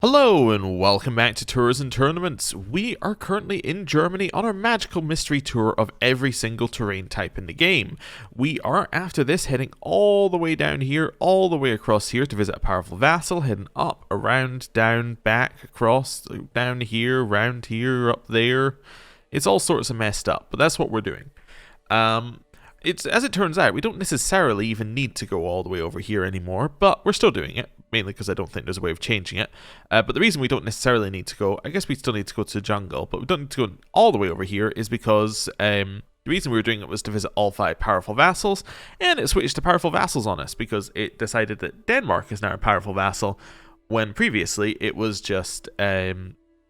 Hello and welcome back to Tours and Tournaments. We are currently in Germany on our magical mystery tour of every single terrain type in the game. We are after this heading all the way down here, all the way across here to visit a powerful vassal, heading up, around, down, back, across, down here, round here, up there. It's all sorts of messed up, but that's what we're doing. As it turns out, we don't necessarily even need to go all the way over here anymore, but we're still doing it. Mainly because I don't think there's a way of changing it. But the reason we don't necessarily need to go, I guess we still need to go to the jungle, but we don't need to go all the way over here is because the reason we were doing it was to visit all 5 powerful vassals, and it switched to powerful vassals on us because it decided that Denmark is now a powerful vassal, when previously it was just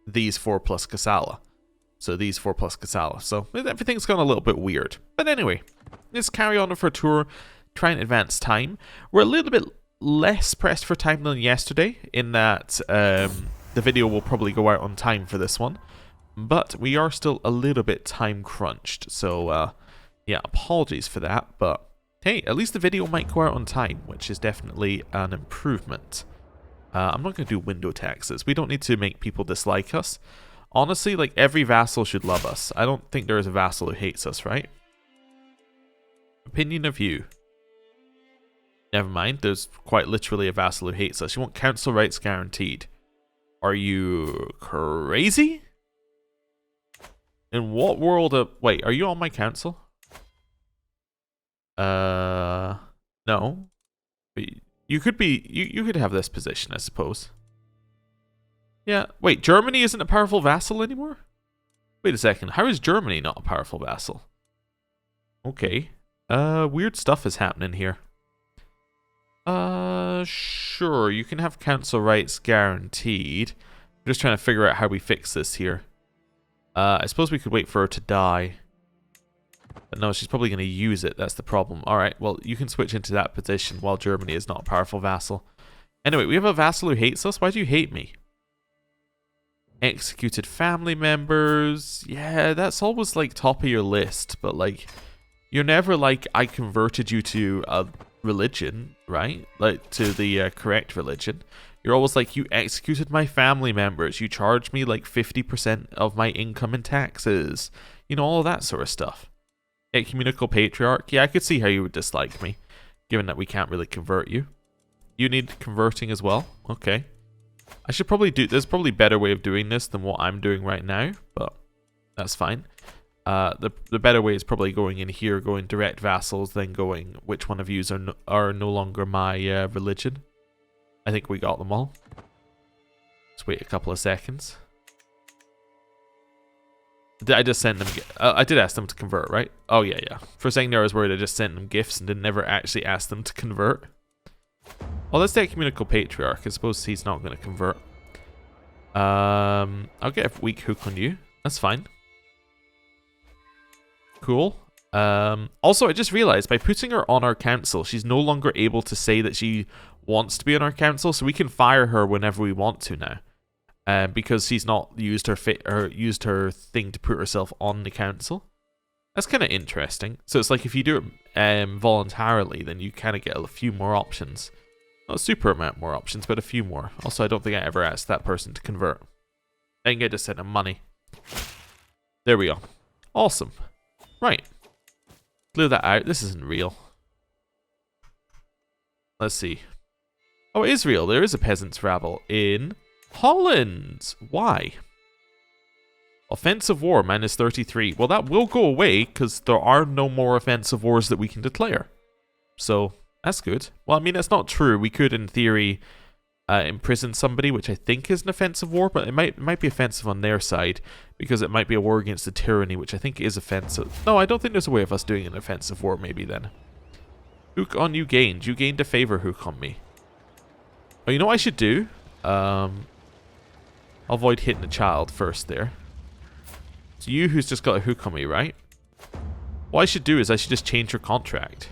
these 4 plus Kassala. So these 4 plus Kassala. So everything's gone a little bit weird. But anyway, let's carry on with our tour, try and advance time. We're a little bit less pressed for time than yesterday, in that the video will probably go out on time for this one, but we are still a little bit time crunched, so yeah, apologies for that, but hey, at least the video might go out on time, which is definitely an improvement. I'm not going to do window taxes. We don't need to make people dislike us. Honestly, like, every vassal should love us. I don't think there is a vassal who hates us, right? Opinion of you. Never mind, there's quite literally a vassal who hates us. You want council rights guaranteed. Are you crazy? In what world of... Wait, are you on my council? No. But you could be... You could have this position, I suppose. Yeah, wait, Germany isn't a powerful vassal anymore? Wait a second, how is Germany not a powerful vassal? Okay. Weird stuff is happening here. Sure, you can have council rights guaranteed. I'm just trying to figure out how we fix this here. I suppose we could wait for her to die. But no, she's probably going to use it, that's the problem. Alright, well, you can switch into that position while Germany is not a powerful vassal. Anyway, we have a vassal who hates us. Why do you hate me? Executed family members. Yeah, that's always, like, top of your list. But, like, you're never like, I converted you to a religion, right? Like, to the correct religion. You're always like, you executed my family members, you charged me like 50% of my income in taxes, you know, all that sort of stuff. Ecumenical patriarch, yeah, I could see how you would dislike me, given that we can't really convert you. You need converting as well. Okay, I should probably do, there's probably a better way of doing this than what I'm doing right now, but that's fine. The better way is probably going in here, going direct vassals, then going which one of yous are no longer my religion. I think we got them all. Let's wait a couple of seconds. Did I just send them... I did ask them to convert, right? Oh, yeah, yeah. For a second there I was worried I just sent them gifts and did never actually ask them to convert. Oh, that's the ecumenical patriarch. I suppose he's not going to convert. I'll get a weak hook on you. That's fine. Cool. Also, I just realized by putting her on our council, she's no longer able to say that she wants to be on our council, so we can fire her whenever we want to now, because she's not used her thing to put herself on the council. That's kind of interesting. So it's like if you do it voluntarily, then you kind of get a few more options. Not a super amount more options, but a few more. Also, I don't think I ever asked that person to convert. I think I just sent them money. There we go. Awesome. Right. Clear that out. This isn't real. Let's see. Oh, it is real. There is a peasant's rabble in Holland. Why? Offensive war, minus 33. Well, that will go away because there are no more offensive wars that we can declare. So, that's good. Well, I mean, that's not true. We could, in theory, imprison somebody, which I think is an offensive war, but it might be offensive on their side because it might be a war against the tyranny, which I think is offensive. No, I don't think there's a way of us doing an offensive war, maybe then. Hook on you gained. You gained a favor hook on me. Oh, you know what I should do? I'll avoid hitting the child first there. So you who's just got a hook on me, right? What I should do is I should just change your contract.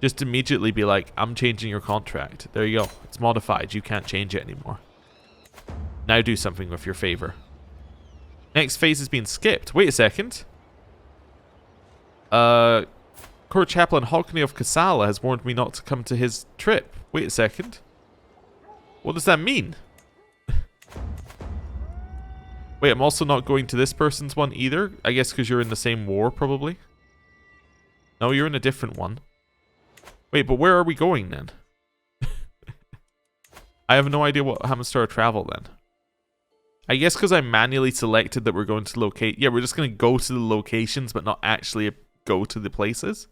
Just immediately be like, I'm changing your contract. There you go. It's modified. You can't change it anymore. Now do something with your favor. Next phase has been skipped. Wait a second. Court Chaplain Hockney of Kassala has warned me not to come to his trip. Wait a second. What does that mean? Wait, I'm also not going to this person's one either. I guess because you're in the same war, probably. No, you're in a different one. Wait, but where are we going then? I have no idea what happens to our travel then. I guess because I manually selected that we're going to locate... Yeah, we're just going to go to the locations, but not actually go to the places.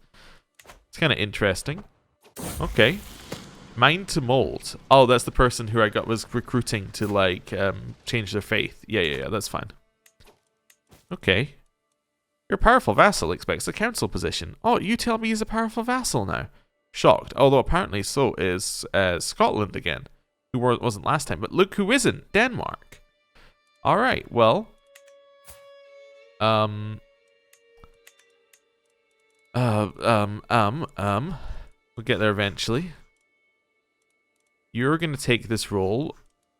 It's kind of interesting. Okay. Mind to mold. Oh, that's the person who I was recruiting to, like, change their faith. Yeah, that's fine. Okay. Your powerful vassal expects a council position. Oh, you tell me he's a powerful vassal now. Shocked. Although apparently so is Scotland again. Who wasn't last time. But look who isn't. Denmark. Alright, well. We'll get there eventually. You're going to take this role,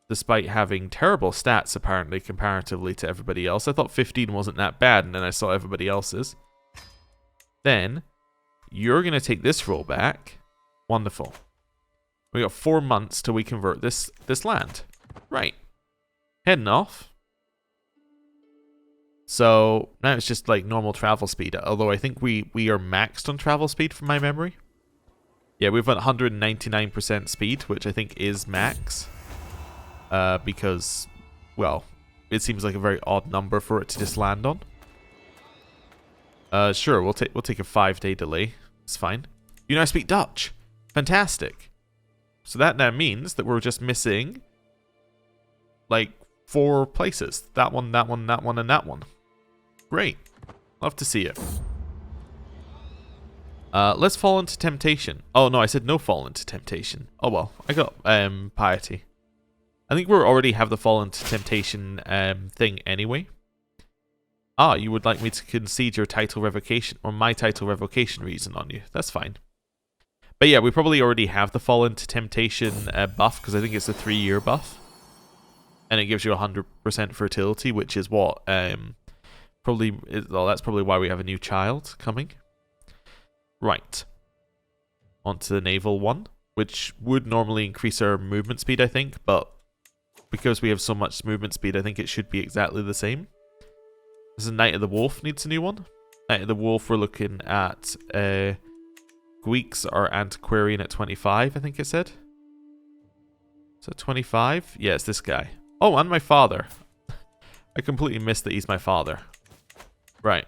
despite having terrible stats, apparently, comparatively to everybody else. I thought 15 wasn't that bad, and then I saw everybody else's. Then, you're going to take this role back. Wonderful. We got 4 months till we convert this land. Right. Heading off. So, now it's just like normal travel speed, although I think we are maxed on travel speed from my memory. Yeah, we've got 199% speed, which I think is max. Because, well, it seems like a very odd number for it to just land on. Sure, we'll take a 5-day delay. It's fine. You now speak Dutch. Fantastic. So that now means that we're just missing, like, 4 places. That one, that one, that one, and that one. Great. Love to see it. Let's fall into temptation. Oh, no, I said no fall into temptation. Oh, well, I got piety. I think we already have the fall into temptation thing anyway. Ah, you would like me to concede your title revocation, or my title revocation reason on you. That's fine. But yeah, we probably already have the fall into temptation buff, because I think it's a 3-year buff. And it gives you 100% fertility, which is what, probably, well, that's probably why we have a new child coming. Right. Onto the naval one, which would normally increase our movement speed, I think, but because we have so much movement speed, I think it should be exactly the same. This is Knight of the Wolf needs a new one. Knight of the Wolf, we're looking at Greeks are antiquarian at 25, I think it said. So 25? Yeah, it's this guy. Oh, and my father. I completely missed that he's my father. Right.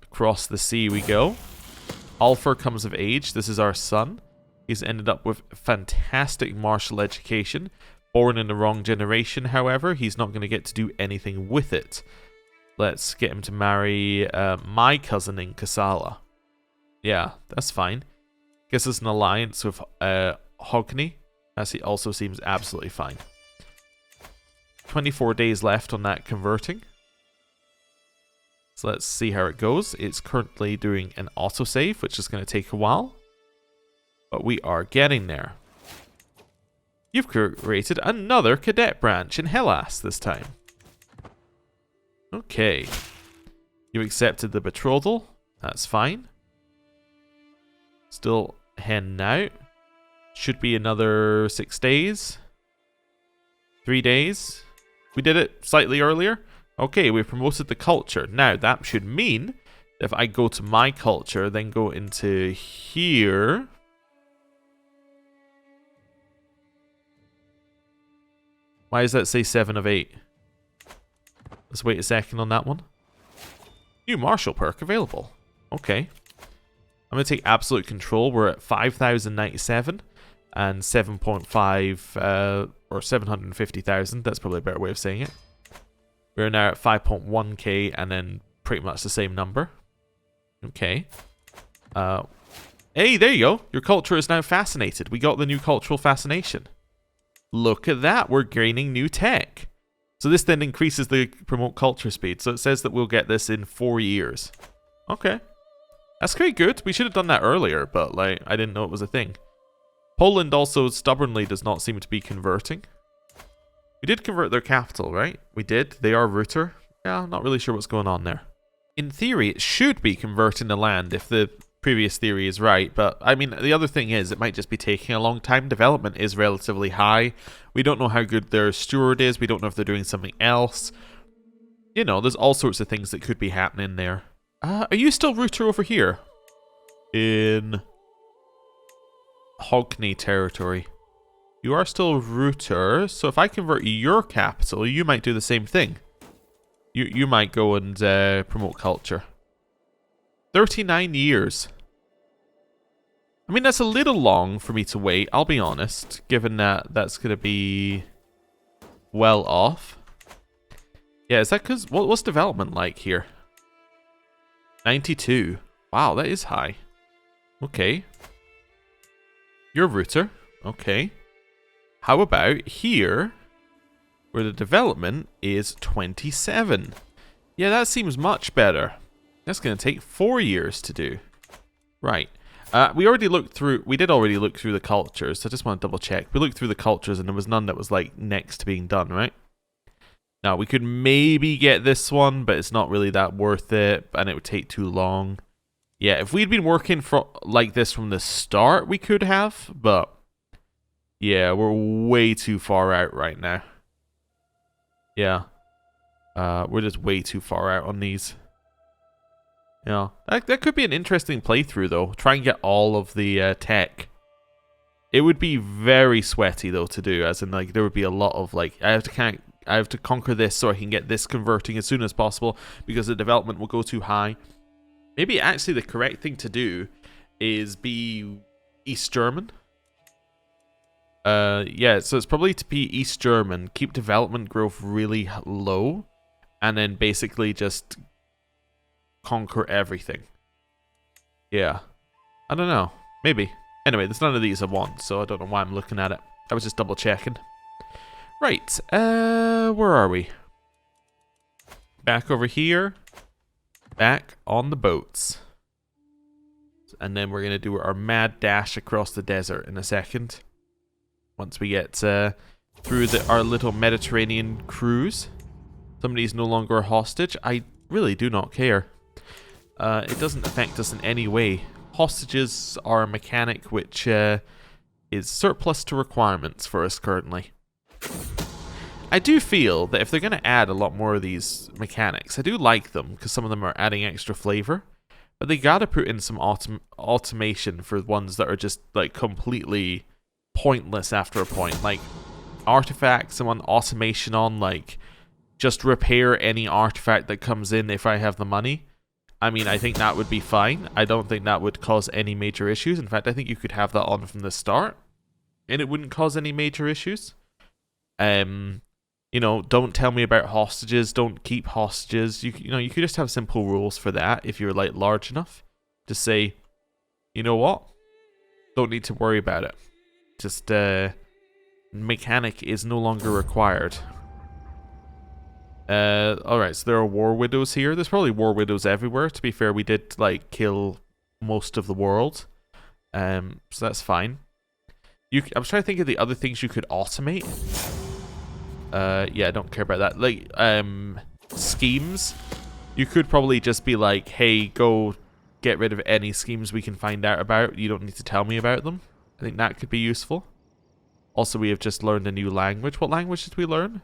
Across the sea we go. Alfred comes of age. This is our son. He's ended up with fantastic martial education. Born in the wrong generation, however. He's not going to get to do anything with it. Let's get him to marry my cousin in Kassala. Yeah, that's fine. Gives us an alliance with Hockney, as he also seems absolutely fine. 24 days left on that converting. So let's see how it goes. It's currently doing an autosave, which is going to take a while. But we are getting there. You've created another cadet branch in Hellas this time. Okay. You accepted the betrothal. That's fine. Still heading out. Should be another 6 days. 3 days. We did it slightly earlier. Okay, we promoted the culture. Now, that should mean if I go to my culture, then go into here. Why does that say 7 of 8? Let's wait a second on that one. New martial perk available. Okay. I'm going to take absolute control. We're at 5,097 and 7.5 or 750,000. That's probably a better way of saying it. We're now at 5.1k and then pretty much the same number. Okay. Hey, there you go. Your culture is now fascinated. We got the new cultural fascination. Look at that. We're gaining new tech. So this then increases the promote culture speed. So it says that we'll get this in 4 years. Okay. That's quite good. We should have done that earlier, but like I didn't know it was a thing. Poland also stubbornly does not seem to be converting. We did convert their capital, right? We did. They are Reuter. Yeah, I'm not really sure what's going on there. In theory, it should be converting the land if the previous theory is right, but I mean, the other thing is it might just be taking a long time. Development is relatively high. We don't know how good their steward is. We don't know if they're doing something else. You know, there's all sorts of things that could be happening there. Are you still Rooter over here? In Hogney territory. You are still Rooter, so if I convert your capital, you might do the same thing. You might go and promote culture. 39 years. I mean, that's a little long for me to wait, I'll be honest, given that that's going to be well off. Yeah, is that because... What's development like here? 92. Wow, that is high. Okay. You're Rooter. Okay. How about here, where the development is 27? Yeah, that seems much better. That's going to take 4 years to do. Right. We did already look through the cultures, so I just want to double check. We looked through the cultures and there was none that was like next to being done, right? Now, we could maybe get this one, but it's not really that worth it, and it would take too long. Yeah, if we'd been working like this from the start, we could have, but yeah, we're way too far out right now. Yeah. We're just way too far out on these. Yeah, that could be an interesting playthrough, though. Try and get all of the tech. It would be very sweaty, though, to do, as in, like, there would be a lot of, like, I have to conquer this so I can get this converting as soon as possible, because the development will go too high. Maybe, actually, the correct thing to do is be East German. Yeah, so it's probably to be East German, keep development growth really low, and then basically just conquer everything. Yeah. I don't know. Maybe. Anyway, there's none of these I want, so I don't know why I'm looking at it. I was just double checking. Right. Where are we? Back over here. Back on the boats. And then we're going to do our mad dash across the desert in a second. Once we get through our little Mediterranean cruise. Somebody's no longer a hostage. I really do not care. It doesn't affect us in any way. Hostages are a mechanic which is surplus to requirements for us currently. I do feel that if they're going to add a lot more of these mechanics, I do like them because some of them are adding extra flavor, but they gotta put in some automation for ones that are just like completely pointless after a point. Like artifacts, I want automation on, like just repair any artifact that comes in if I have the money. I mean, I think that would be fine. I don't think that would cause any major issues. In fact, I think you could have that on from the start, and it wouldn't cause any major issues. You know, don't tell me about hostages. Don't keep hostages. You know, you could just have simple rules for that if you're like large enough. Just say, you know what? Don't need to worry about it. Just mechanic is no longer required. Alright, so there are war widows here. There's probably war widows everywhere. To be fair, we did like kill most of the world. So that's fine. I was trying to think of the other things you could automate. Yeah, I don't care about that. Like, schemes. You could probably just be like, hey, go get rid of any schemes we can find out about. You don't need to tell me about them. I think that could be useful. Also, we have just learned a new language. What language did we learn?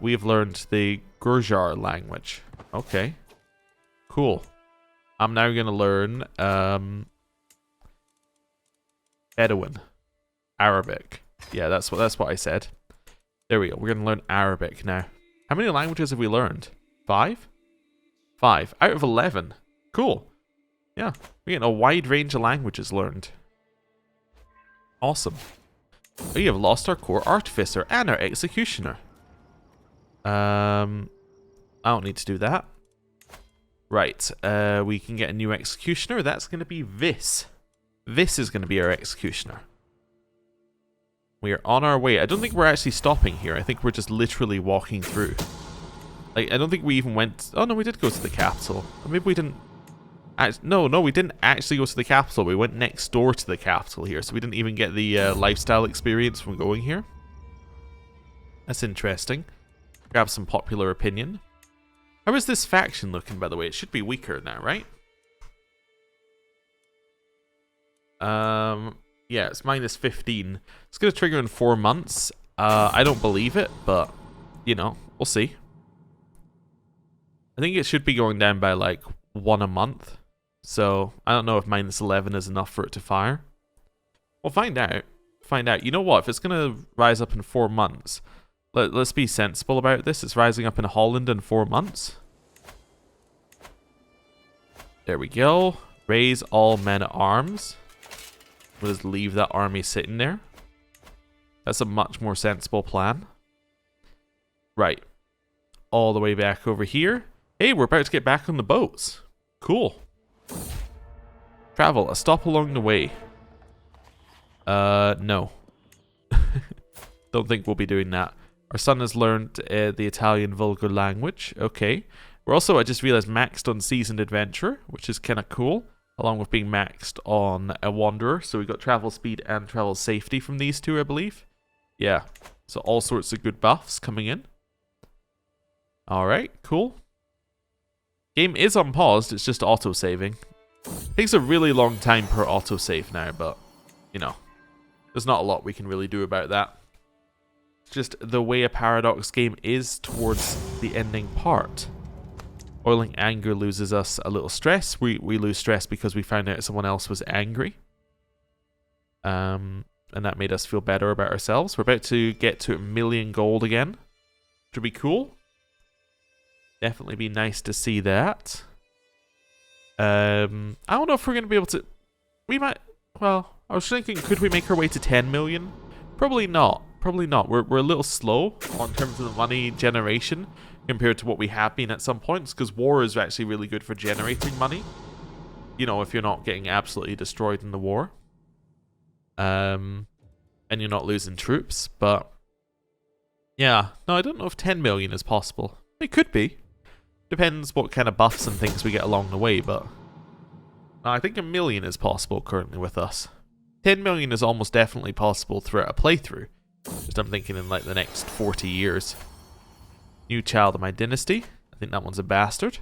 We have learned the Gurjar language. Okay. Cool. I'm now going to learn Bedouin. Arabic. Yeah, that's what I said. There we go. We're going to learn Arabic now. How many languages have we learned? 5? 5. Out of 11. Cool. Yeah. We're getting a wide range of languages learned. Awesome. We have lost our core artificer and our executioner. I don't need to do that. Right. We can get a new executioner. That's going to be this. This is going to be our executioner. We are on our way. I don't think we're actually stopping here. I think we're just literally walking through. Like, I don't think we even went... Oh, no, we did go to the capital. Or maybe we didn't... No, we didn't actually go to the capital. We went next door to the capital here, so we didn't even get the lifestyle experience from going here. That's interesting. Grab some popular opinion. How is this faction looking, by the way? It should be weaker now, right? Yeah, it's minus 15. It's going to trigger in 4 months. I don't believe it, but, you know, we'll see. I think it should be going down by, like, 1 a month. So, I don't know if minus 11 is enough for it to fire. We'll find out. You know what? If it's going to rise up in 4 months, let's be sensible about this. It's rising up in Holland in 4 months. There we go. Raise all men at arms. We'll just leave that army sitting there. That's a much more sensible plan. Right. All the way back over here. Hey, we're about to get back on the boats. Cool. Travel, a stop along the way. No. Don't think we'll be doing that. Our son has learned the Italian vulgar language. Okay. We're also, I just realized, maxed on Seasoned Adventurer, which is kind of cool. Along with being maxed on a Wanderer. So we got travel speed and travel safety from these two, I believe. Yeah. So all sorts of good buffs coming in. Alright, cool. Game is unpaused, it's just auto-saving. Takes a really long time per autosave now, but, you know, there's not a lot we can really do about that. It's just the way a Paradox game is towards the ending part. Oiling anger loses us a little stress. We lose stress because we found out someone else was angry. And that made us feel better about ourselves. We're about to get to 1 million gold again. Which would be cool. Definitely be nice to see that. I don't know if we're going to be able to... We might... Well, I was thinking, could we make our way to 10 million? Probably not. Probably not. We're a little slow on terms of the money generation compared to what we have been at some points, because war is actually really good for generating money. You know, if you're not getting absolutely destroyed in the war. And you're not losing troops, but... Yeah, no, I don't know if 10 million is possible. It could be. Depends what kind of buffs and things we get along the way, but... No, I think 1 million is possible currently with us. 10 million is almost definitely possible throughout a playthrough. Just I'm thinking in like the next 40 years. New child of my dynasty. I think that one's a bastard.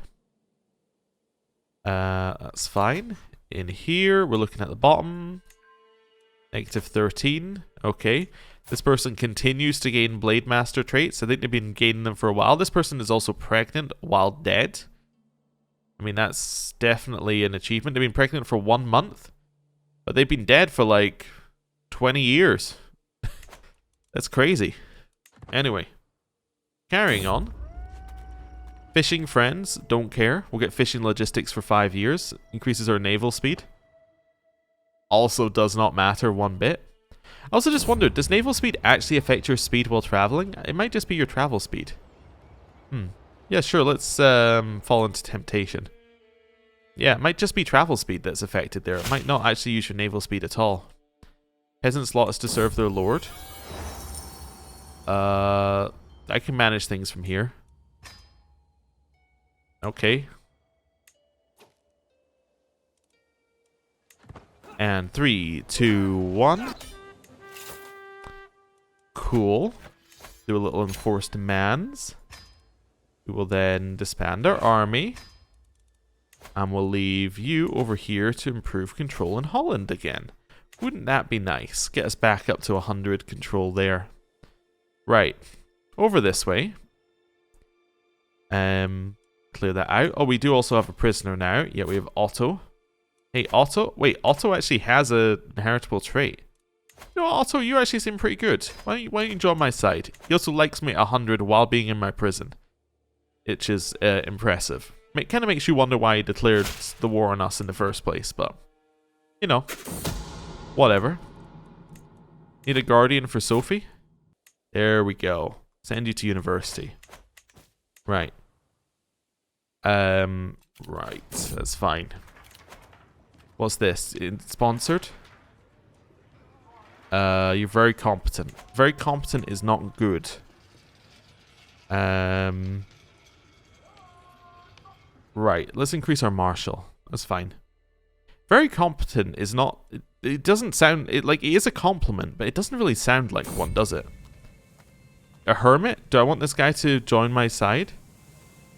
That's fine. In here, we're looking at the bottom. Negative 13. Okay. This person continues to gain Blade Master traits. I think they've been gaining them for a while. This person is also pregnant while dead. I mean, that's definitely an achievement. They've been pregnant for 1 month. But they've been dead for like 20 years. That's crazy. Anyway. Carrying on. Fishing friends, don't care. We'll get fishing logistics for 5 years. Increases our naval speed. Also does not matter one bit. I also just wondered, does naval speed actually affect your speed while traveling? It might just be your travel speed. Yeah, sure, let's fall into temptation. Yeah, it might just be travel speed that's affected there. It might not actually use your naval speed at all. Peasants' lot is to serve their lord. I can manage things from here. Okay. And 3, 2, 1. Cool. Do a little enforced demands. We will then disband our army. And we'll leave you over here to improve control in Holland again. Wouldn't that be nice? Get us back up to 100 control there. Right. Over this way. Clear that out. Oh, we do also have a prisoner now. Yeah, we have Otto. Hey, Otto. Wait, Otto actually has a inheritable trait. You know, Otto, you actually seem pretty good. Why don't you join my side? He also likes me at 100 while being in my prison. Which is impressive. It kind of makes you wonder why he declared the war on us in the first place, but... You know. Whatever. Need a guardian for Sophie? There we go. Send you to university. Right. Right. That's fine. What's this? Sponsored? You're very competent. Very competent is not good. Right. Let's increase our martial. That's fine. Very competent is not... It doesn't sound... Like, it is a compliment, but it doesn't really sound like one, does it? A hermit? Do I want this guy to join my side?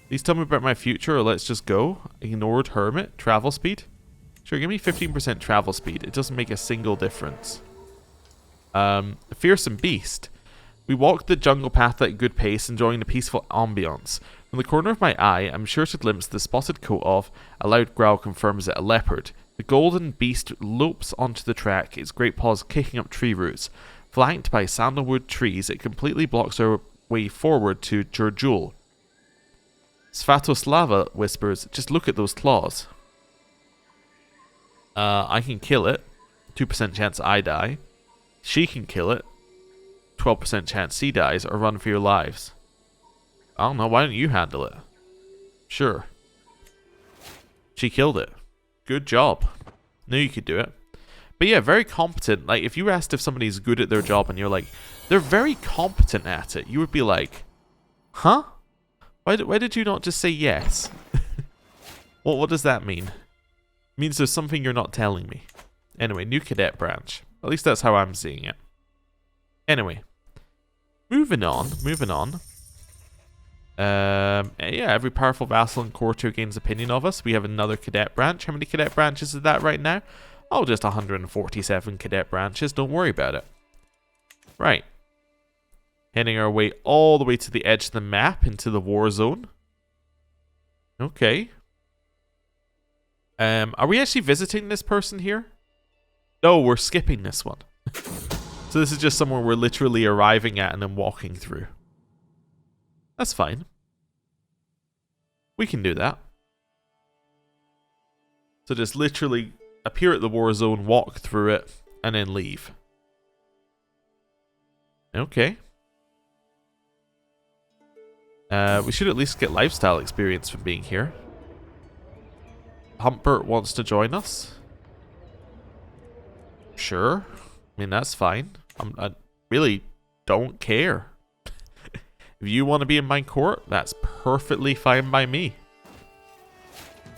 Please tell me about my future, or let's just go. Ignored hermit. Travel speed. Sure, give me 15% travel speed. It doesn't make a single difference. Fearsome beast. We walk the jungle path at a good pace, enjoying the peaceful ambience. From the corner of my eye, I'm sure to glimpse the spotted coat of, a loud growl confirms it, a leopard. The golden beast lopes onto the track, its great paws kicking up tree roots. Flanked by sandalwood trees, it completely blocks our way forward to Jurjul. Svatoslava whispers, just look at those claws. I can kill it. 2% chance I die. She can kill it. 12% chance she dies, or run for your lives. I don't know, why don't you handle it? Sure. She killed it. Good job. Knew you could do it. But yeah, very competent. Like, if you asked if somebody's good at their job and you're like, they're very competent at it, you would be like, huh? Why did you not just say yes? What does that mean? It means there's something you're not telling me. Anyway, new cadet branch. At least that's how I'm seeing it. Anyway. Moving on. Yeah, every powerful vassal and courtier gains opinion of us. We have another cadet branch. How many cadet branches is that right now? Oh, just 147 cadet branches. Don't worry about it. Right. Heading our way all the way to the edge of the map into the war zone. Okay. Are we actually visiting this person here? No, we're skipping this one. So this is just somewhere we're literally arriving at and then walking through. That's fine. We can do that. So just literally appear at the war zone, walk through it, and then leave. Okay. We should at least get lifestyle experience from being here. Humpert wants to join us. Sure. I mean, that's fine. I really don't care. If you want to be in my court, that's perfectly fine by me.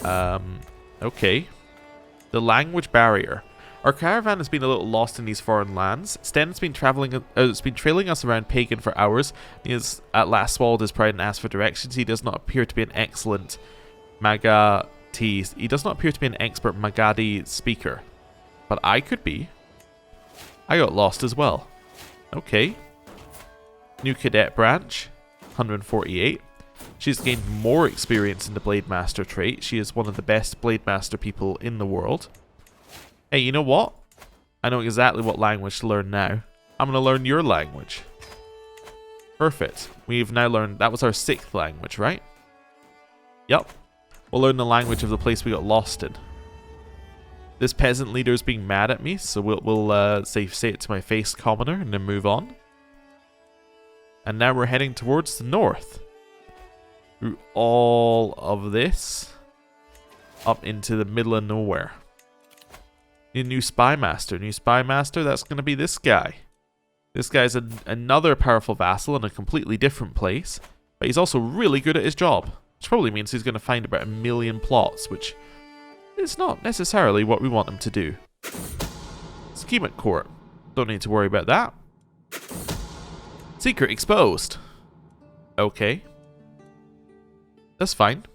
Okay. The language barrier. Our caravan has been a little lost in these foreign lands. Sten's been trailing us around Pagan for hours. He has at last swallowed his pride and asked for directions. He does not appear to be an excellent He does not appear to be an expert Magadi speaker. But I could be. I got lost as well. Okay. New cadet branch. 148. She's gained more experience in the Blade Master trait. She is one of the best Blade Master people in the world. Hey, you know what? I know exactly what language to learn now. I'm going to learn your language. Perfect. We've now learned... That was our 6th language, right? Yep. We'll learn the language of the place we got lost in. This peasant leader's being mad at me, so we'll say it to my face, commoner, and then move on. And now we're heading towards the north. Through all of this. Up into the middle of nowhere. Need a new spy master. New spy master, that's going to be this guy. This guy's another powerful vassal in a completely different place. But he's also really good at his job. Which probably means he's going to find about 1 million plots, which is not necessarily what we want him to do. Scheme at court. Don't need to worry about that. Secret exposed. Okay. That's fine.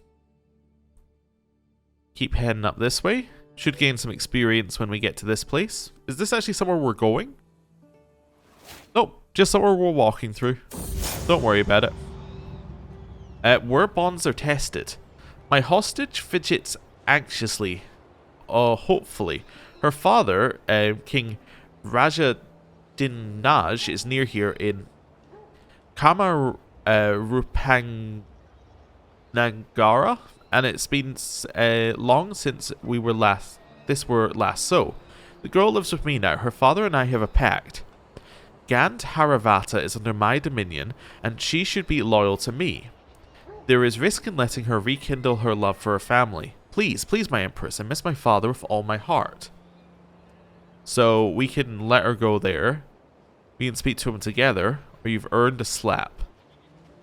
Keep heading up this way. Should gain some experience when we get to this place. Is this actually somewhere we're going? Nope, just somewhere we're walking through. Don't worry about it. Where bonds are tested. My hostage fidgets anxiously. Hopefully. Her father, King Raja Dinaj, is near here in Kamarupang Nagara, and it's been long since this were last so. The girl lives with me now. Her father and I have a pact. Gand Haravata is under my dominion, and she should be loyal to me. There is risk in letting her rekindle her love for her family. Please, please, my empress, I miss my father with all my heart. So we can let her go there. We can speak to him together, or you've earned a slap.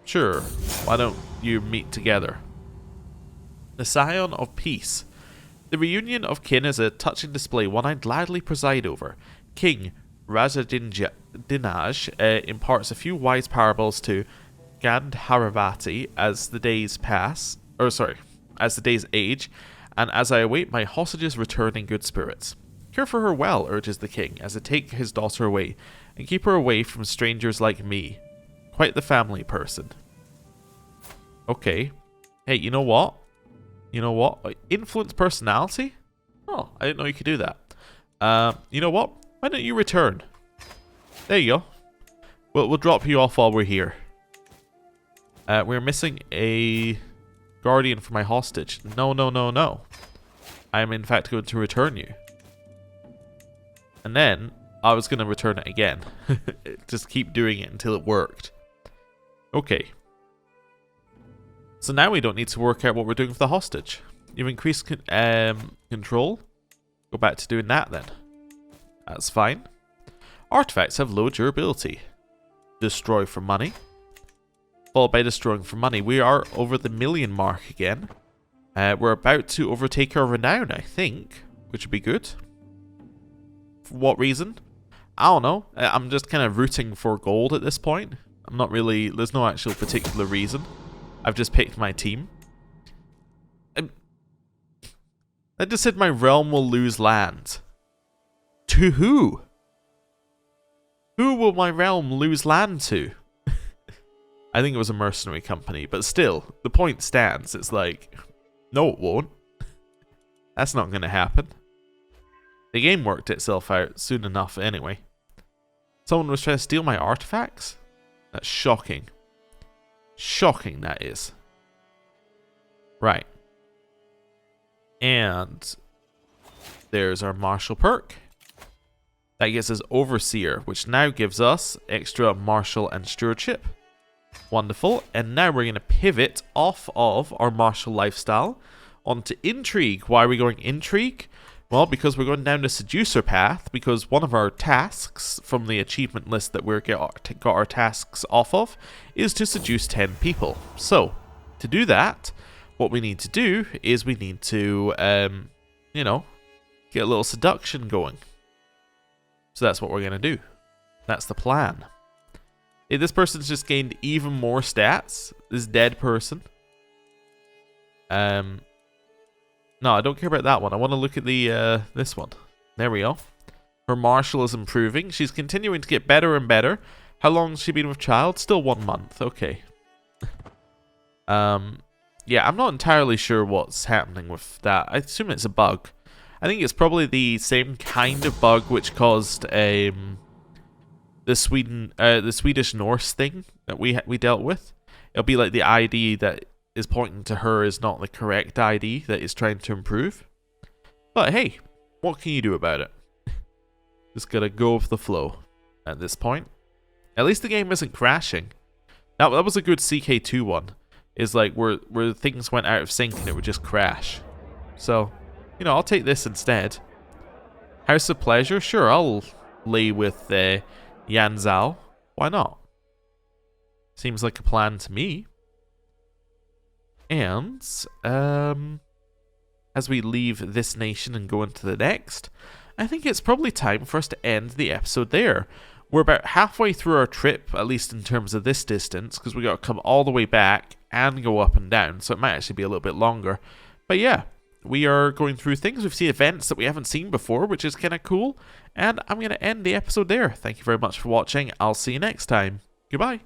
Sure, why don't you meet together? The Scion of Peace. The reunion of kin is a touching display, one I'd gladly preside over. King Dinaj imparts a few wise parables to Gandharavati as the days age, and as I await my hostage's return in good spirits. Care for her well, urges the king, as I take his daughter away, and keep her away from strangers like me. Quite the family person. Okay. Hey, you know what? You know what? Influence personality? Oh, I didn't know you could do that. You know what? Why don't you return? There you go. We'll drop you off while we're here. We're missing a guardian for my hostage. No, no, no, no. I am in fact going to return you. And then I was going to return it again. Just keep doing it until it worked. Okay. So now we don't need to work out what we're doing with the hostage. You've increased control. Go back to doing that then. That's fine. Artifacts have low durability. Destroy for money. Followed by destroying for money. We are over the 1,000,000 mark again. We're about to overtake our renown, I think. Which would be good. For what reason? I don't know. I'm just kind of rooting for gold at this point. I'm not really... There's no actual particular reason. I've just picked my team. I just said my realm will lose land. To who? Who will my realm lose land to? I think it was a mercenary company, but still, the point stands. It's like, no it won't. That's not going to happen. The game worked itself out soon enough anyway. Someone was trying to steal my artifacts? That's shocking. Shocking, that is. Right. And there's our martial perk. That gives us overseer, which now gives us extra martial and stewardship. Wonderful. And now we're going to pivot off of our martial lifestyle onto intrigue. Why are we going intrigue? Well, because we're going down the seducer path, because one of our tasks from the achievement list that we got our tasks off of is to seduce 10 people. So, to do that, what we need to do is we need to, you know, get a little seduction going. So that's what we're going to do. That's the plan. This person's just gained even more stats. This dead person. No, I don't care about that one. I want to look at the this one. There we go. Her martial is improving. She's continuing to get better and better. How long has she been with child? Still 1 month. Okay. Yeah, I'm not entirely sure what's happening with that. I assume it's a bug. I think it's probably the same kind of bug which caused the Swedish Norse thing that we dealt with. It'll be like the ID that is pointing to her is not the correct ID that is trying to improve. But hey, what can you do about it? Just gotta go with the flow at this point. At least the game isn't crashing. That was a good CK2 one. Is like where things went out of sync and it would just crash. So, you know, I'll take this instead. House of Pleasure? Sure, I'll lay with Yan Zhao. Why not? Seems like a plan to me. And, as we leave this nation and go into the next, I think it's probably time for us to end the episode there. We're about halfway through our trip, at least in terms of this distance, because we got to come all the way back and go up and down, so it might actually be a little bit longer. But yeah, we are going through things. We've seen events that we haven't seen before, which is kind of cool. And I'm going to end the episode there. Thank you very much for watching. I'll see you next time. Goodbye.